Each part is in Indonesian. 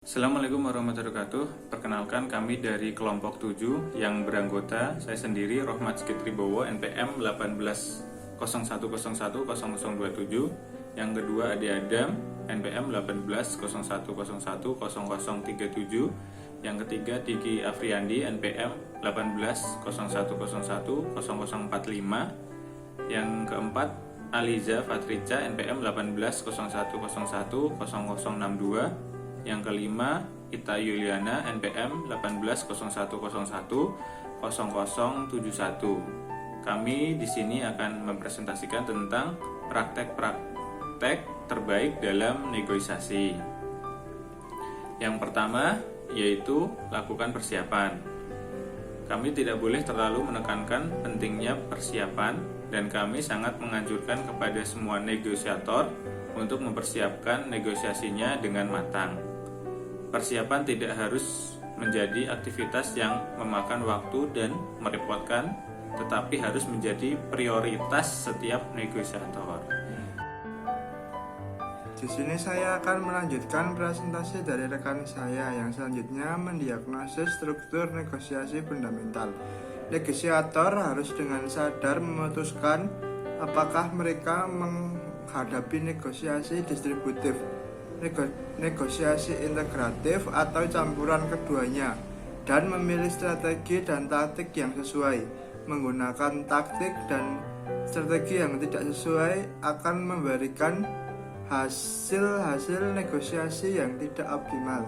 Assalamualaikum warahmatullahi wabarakatuh. Perkenalkan, kami dari kelompok 7 yang beranggota saya sendiri Rohmat Skitribowo NPM 1801010027. Yang kedua Adi Adam NPM 1801010037. Yang ketiga Diki Afriandi NPM 1801010045. Yang keempat Aliza Fatrica NPM 1801010062. Yang kelima, Ita Yuliana NPM 1801010071. Kami di sini akan mempresentasikan tentang praktek-praktek terbaik dalam negosiasi. Yang pertama yaitu lakukan persiapan. Kami tidak boleh terlalu menekankan pentingnya persiapan dan kami sangat menganjurkan kepada semua negosiator untuk mempersiapkan negosiasinya dengan matang. Persiapan tidak harus menjadi aktivitas yang memakan waktu dan merepotkan, tetapi harus menjadi prioritas setiap negosiator. Di sini saya akan melanjutkan presentasi dari rekan saya yang selanjutnya mendiagnosis struktur negosiasi fundamental. Negosiator harus dengan sadar memutuskan apakah mereka menghadapi negosiasi distributif, negosiasi integratif atau campuran keduanya, dan memilih strategi dan taktik yang sesuai. Menggunakan taktik dan strategi yang tidak sesuai akan memberikan hasil negosiasi yang tidak optimal.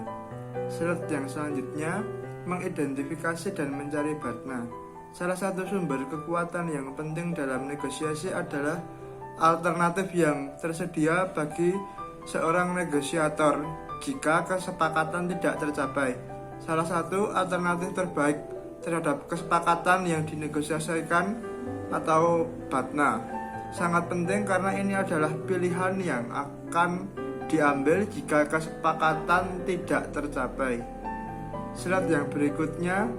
Slide yang selanjutnya mengidentifikasi dan mencari partner. Salah satu sumber kekuatan yang penting dalam negosiasi adalah alternatif yang tersedia bagi seorang negosiator jika kesepakatan tidak tercapai. Salah satu alternatif terbaik terhadap kesepakatan yang dinegosiasikan atau BATNA sangat penting karena ini adalah pilihan yang akan diambil jika kesepakatan tidak tercapai. Slide yang berikutnya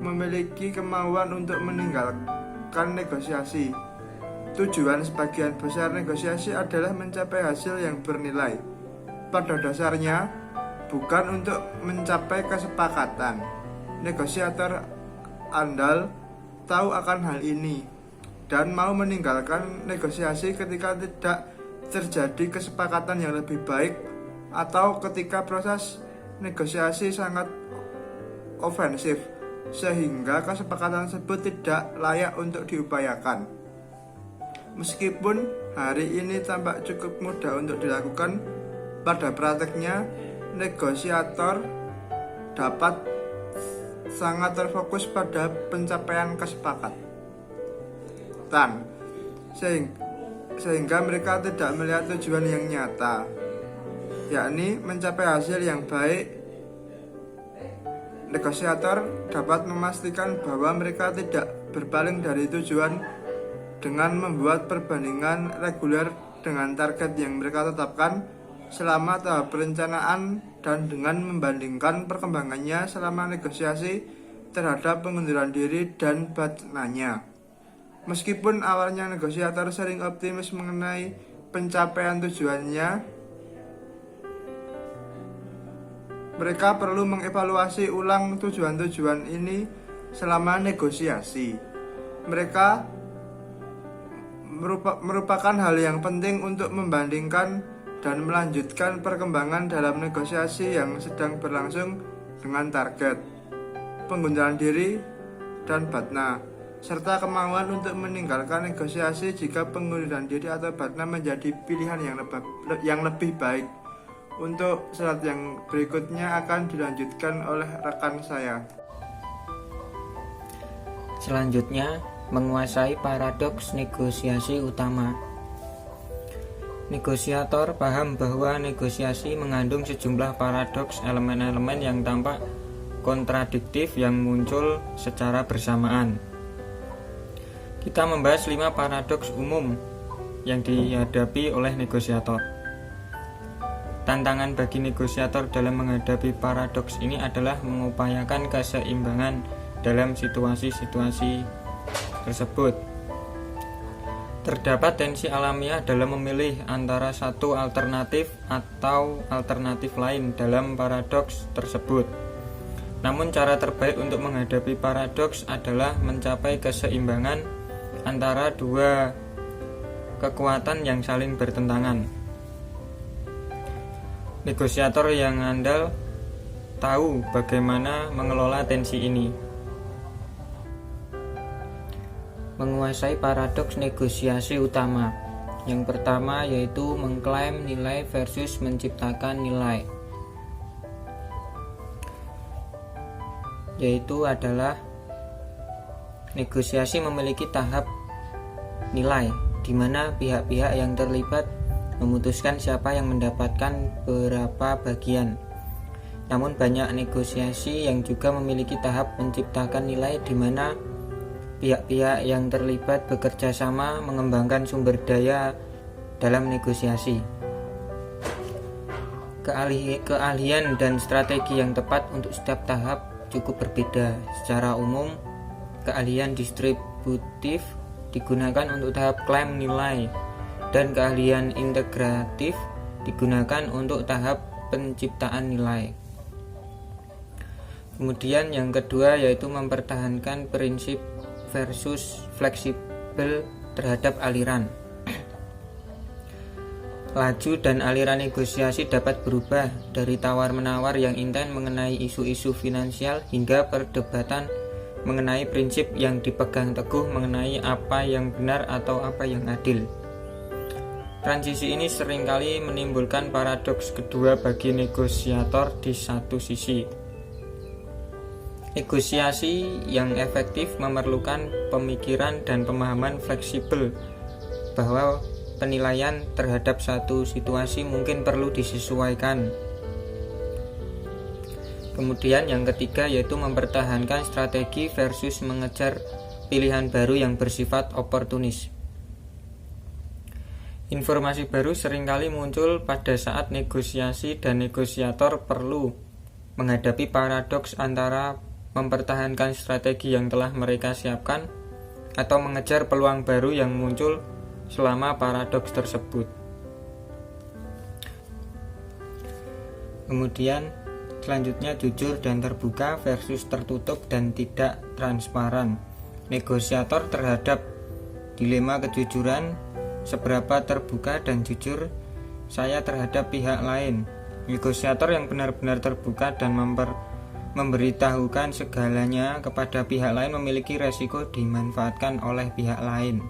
memiliki kemauan untuk meninggalkan negosiasi. Tujuan sebagian besar negosiasi adalah mencapai hasil yang bernilai. Pada dasarnya, bukan untuk mencapai kesepakatan. Negosiator andal tahu akan hal ini dan mau meninggalkan negosiasi ketika tidak terjadi kesepakatan yang lebih baik atau ketika proses negosiasi sangat ofensif sehingga kesepakatan tersebut tidak layak untuk diupayakan. Meskipun hari ini tampak cukup mudah untuk dilakukan, pada prakteknya negosiator dapat sangat terfokus pada pencapaian kesepakatan, sehingga mereka tidak melihat tujuan yang nyata, yakni mencapai hasil yang baik. Negosiator dapat memastikan bahwa mereka tidak berpaling dari tujuan dengan membuat perbandingan reguler dengan target yang mereka tetapkan selama tahap perencanaan dan dengan membandingkan perkembangannya selama negosiasi terhadap pengunduran diri dan BATNA-nya. Meskipun awalnya negosiator sering optimis mengenai pencapaian tujuannya, mereka perlu mengevaluasi ulang tujuan-tujuan ini selama negosiasi. Mereka merupakan hal yang penting untuk membandingkan dan melanjutkan perkembangan dalam negosiasi yang sedang berlangsung dengan target, pengunduran diri, dan BATNA, serta kemauan untuk meninggalkan negosiasi jika pengunduran diri atau BATNA menjadi pilihan yang lebih baik. Untuk slide yang berikutnya akan dilanjutkan oleh rekan saya. Selanjutnya, menguasai paradoks negosiasi utama. Negosiator paham bahwa negosiasi mengandung sejumlah paradoks, elemen-elemen yang tampak kontradiktif yang muncul secara bersamaan. Kita membahas 5 paradoks umum yang dihadapi oleh negosiator. Tantangan bagi negosiator dalam menghadapi paradoks ini adalah mengupayakan keseimbangan dalam situasi-situasi tersebut. Terdapat tensi alamiah dalam memilih antara satu alternatif atau alternatif lain dalam paradoks tersebut. Namun cara terbaik untuk menghadapi paradoks adalah mencapai keseimbangan antara dua kekuatan yang saling bertentangan. Negosiator yang andal tahu bagaimana mengelola tensi ini. Menguasai paradoks negosiasi utama. Yang pertama yaitu mengklaim nilai versus menciptakan nilai. Yaitu adalah negosiasi memiliki tahap nilai, di mana pihak-pihak yang terlibat memutuskan siapa yang mendapatkan berapa bagian. Namun banyak negosiasi yang juga memiliki tahap menciptakan nilai, di mana pihak-pihak yang terlibat bekerja sama mengembangkan sumber daya dalam negosiasi. Keahlian dan strategi yang tepat untuk setiap tahap cukup berbeda. Secara umum, keahlian distributif digunakan untuk tahap klaim nilai, dan keahlian integratif digunakan untuk tahap penciptaan nilai. Kemudian yang kedua yaitu mempertahankan prinsip versus fleksibel terhadap aliran. Laju dan aliran negosiasi dapat berubah dari tawar-menawar yang intens mengenai isu-isu finansial hingga perdebatan mengenai prinsip yang dipegang teguh mengenai apa yang benar atau apa yang adil. Transisi ini seringkali menimbulkan paradoks kedua bagi negosiator. Di satu sisi, negosiasi yang efektif memerlukan pemikiran dan pemahaman fleksibel bahwa penilaian terhadap satu situasi mungkin perlu disesuaikan. Kemudian yang ketiga yaitu mempertahankan strategi versus mengejar pilihan baru yang bersifat oportunis. Informasi baru seringkali muncul pada saat negosiasi, dan negosiator perlu menghadapi paradoks antara mempertahankan strategi yang telah mereka siapkan atau mengejar peluang baru yang muncul selama paradoks tersebut. Kemudian selanjutnya jujur dan terbuka versus tertutup dan tidak transparan. Negosiator terhadap dilema kejujuran, seberapa terbuka dan jujur saya terhadap pihak lain. Negosiator yang benar-benar terbuka dan memberitahukan segalanya kepada pihak lain memiliki resiko dimanfaatkan oleh pihak lain.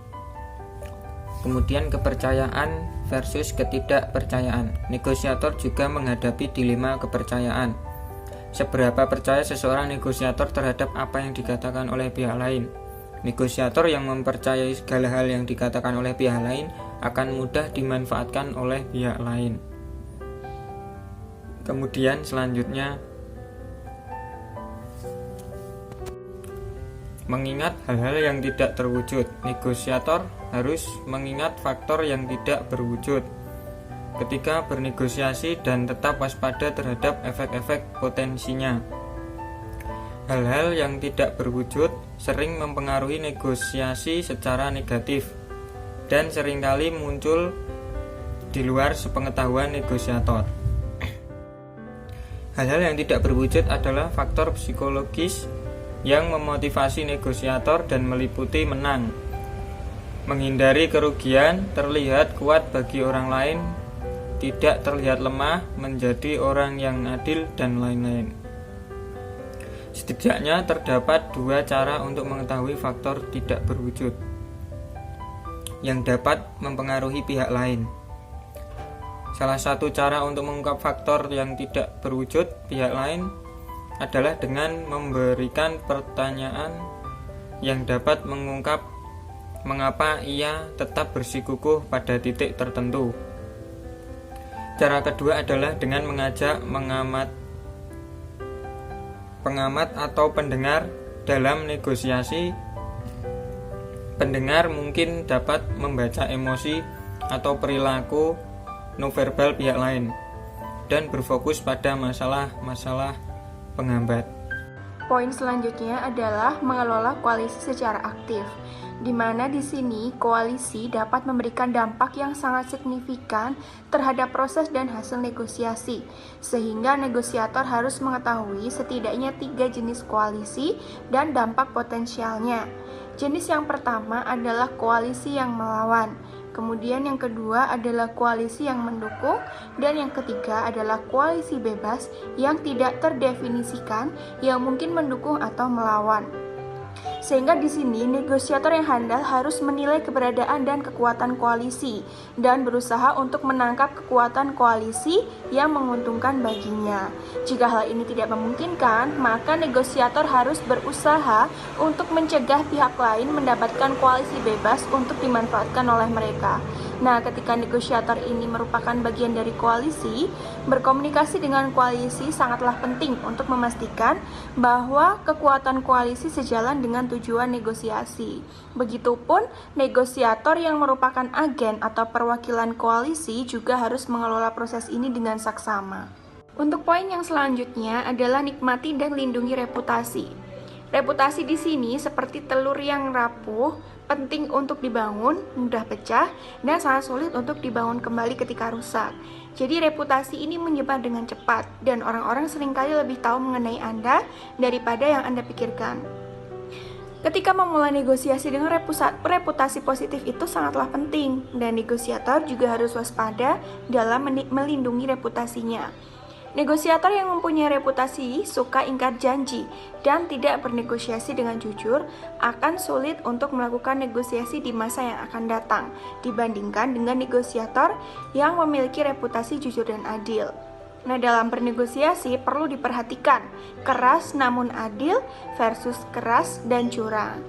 Kemudian kepercayaan versus ketidakpercayaan. Negosiator juga menghadapi dilema kepercayaan. Seberapa percaya seseorang negosiator terhadap apa yang dikatakan oleh pihak lain? Negosiator yang mempercayai segala hal yang dikatakan oleh pihak lain akan mudah dimanfaatkan oleh pihak lain. Kemudian selanjutnya, mengingat hal-hal yang tidak terwujud. Negosiator harus mengingat faktor yang tidak berwujud ketika bernegosiasi dan tetap waspada terhadap efek-efek potensinya. Hal-hal yang tidak berwujud sering mempengaruhi negosiasi secara negatif dan seringkali muncul di luar sepengetahuan negosiator. Hal-hal yang tidak berwujud adalah faktor psikologis yang memotivasi negosiator dan meliputi menang, menghindari kerugian, terlihat kuat bagi orang lain, tidak terlihat lemah, menjadi orang yang adil, dan lain-lain. Setidaknya terdapat dua cara untuk mengetahui faktor tidak berwujud yang dapat mempengaruhi pihak lain. Salah satu cara untuk mengungkap faktor yang tidak berwujud pihak lain adalah dengan memberikan pertanyaan yang dapat mengungkap mengapa ia tetap bersikukuh pada titik tertentu. Cara kedua adalah dengan mengajak pengamat atau pendengar dalam negosiasi. Pendengar mungkin dapat membaca emosi atau perilaku nonverbal pihak lain dan berfokus pada masalah-masalah penghambat. Poin selanjutnya adalah mengelola koalisi secara aktif. di mana di sini koalisi dapat memberikan dampak yang sangat signifikan terhadap proses dan hasil negosiasi, sehingga negosiator harus mengetahui setidaknya 3 jenis koalisi dan dampak potensialnya. Jenis yang pertama adalah koalisi yang melawan, kemudian yang kedua adalah koalisi yang mendukung, dan yang ketiga adalah koalisi bebas yang tidak terdefinisikan yang mungkin mendukung atau melawan. Sehingga di sini negosiator yang handal harus menilai keberadaan dan kekuatan koalisi dan berusaha untuk menangkap kekuatan koalisi yang menguntungkan baginya. Jika hal ini tidak memungkinkan, maka negosiator harus berusaha untuk mencegah pihak lain mendapatkan koalisi bebas untuk dimanfaatkan oleh mereka. Nah, ketika negosiator ini merupakan bagian dari koalisi, berkomunikasi dengan koalisi sangatlah penting untuk memastikan bahwa kekuatan koalisi sejalan dengan tujuan negosiasi. Begitupun, negosiator yang merupakan agen atau perwakilan koalisi juga harus mengelola proses ini dengan saksama. Untuk poin yang selanjutnya adalah nikmati dan lindungi reputasi. Reputasi di sini seperti telur yang rapuh, penting untuk dibangun, mudah pecah, dan sangat sulit untuk dibangun kembali ketika rusak. Jadi reputasi ini menyebar dengan cepat, dan orang-orang seringkali lebih tahu mengenai Anda daripada yang Anda pikirkan. Ketika memulai negosiasi dengan reputasi positif itu sangatlah penting, dan negosiator juga harus waspada dalam melindungi reputasinya. Negosiator yang mempunyai reputasi suka ingkar janji dan tidak bernegosiasi dengan jujur akan sulit untuk melakukan negosiasi di masa yang akan datang dibandingkan dengan negosiator yang memiliki reputasi jujur dan adil. Nah, dalam bernegosiasi perlu diperhatikan keras namun adil versus keras dan curang.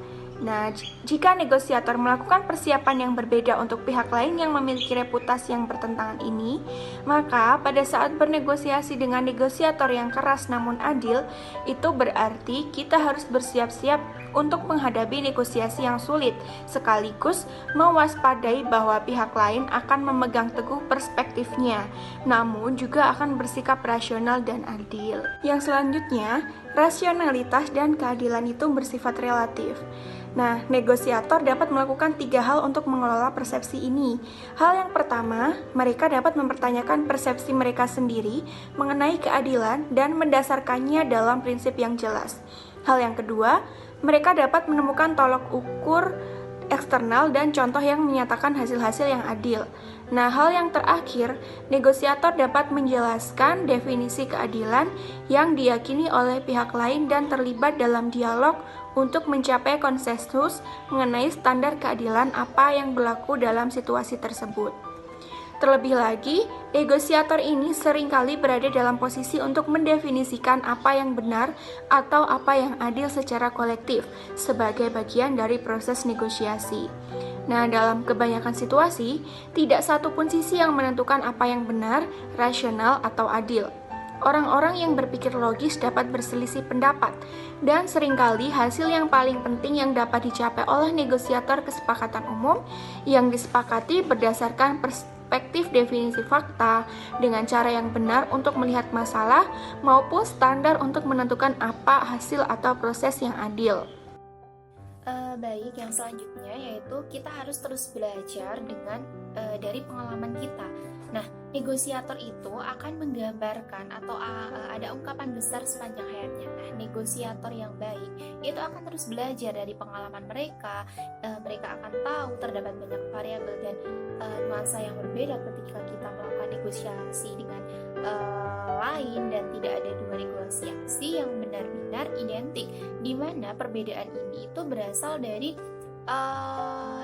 Nah, jika negosiator melakukan persiapan yang berbeda untuk pihak lain yang memiliki reputasi yang bertentangan ini, maka pada saat bernegosiasi dengan negosiator yang keras namun adil, itu berarti kita harus bersiap-siap untuk menghadapi negosiasi yang sulit, sekaligus mewaspadai bahwa pihak lain akan memegang teguh perspektifnya, namun juga akan bersikap rasional dan adil. Yang selanjutnya, rasionalitas dan keadilan itu bersifat relatif. Nah, negosiator dapat melakukan 3 hal untuk mengelola persepsi ini. Hal yang pertama, mereka dapat mempertanyakan persepsi mereka sendiri mengenai keadilan dan mendasarkannya dalam prinsip yang jelas. Hal yang kedua, mereka dapat menemukan tolok ukur eksternal dan contoh yang menyatakan hasil-hasil yang adil. Nah, hal yang terakhir, negosiator dapat menjelaskan definisi keadilan yang diyakini oleh pihak lain dan terlibat dalam dialog untuk mencapai konsensus mengenai standar keadilan apa yang berlaku dalam situasi tersebut. Terlebih lagi, negosiator ini seringkali berada dalam posisi untuk mendefinisikan apa yang benar atau apa yang adil secara kolektif sebagai bagian dari proses negosiasi. Nah, dalam kebanyakan situasi, tidak satu pun sisi yang menentukan apa yang benar, rasional, atau adil. Orang-orang yang berpikir logis dapat berselisih pendapat, dan seringkali hasil yang paling penting yang dapat dicapai oleh negosiator kesepakatan umum yang disepakati berdasarkan perspektif definisi fakta dengan cara yang benar untuk melihat masalah maupun standar untuk menentukan apa hasil atau proses yang adil. Baik, yang selanjutnya yaitu kita harus terus belajar dari pengalaman kita. Nah, negosiator itu akan menggambarkan atau ada ungkapan besar sepanjang hayatnya. Nah, negosiator yang baik itu akan terus belajar dari pengalaman mereka. Mereka akan tahu terdapat banyak variabel dan nuansa yang berbeda ketika kita melakukan negosiasi dengan lain, dan tidak ada dua negosiasi yang benar-benar identik, di mana perbedaan ini itu berasal dari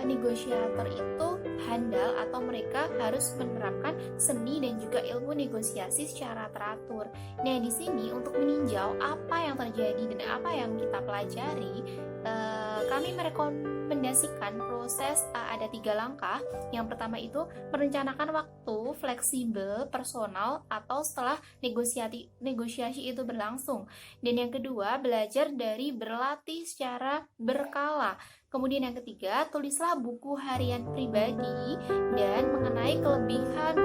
negosiator itu handal atau mereka harus menerapkan seni dan juga ilmu negosiasi secara teratur. Nah, di sini untuk meninjau apa yang terjadi dan apa yang kita pelajari, kami merekomendasikan proses ada 3 langkah. Yang pertama itu merencanakan waktu fleksibel, personal, atau setelah negosiasi itu berlangsung. Dan yang kedua, belajar dari berlatih secara berkala. Kemudian yang ketiga, tulislah buku harian pribadi dan mengenai kelebihan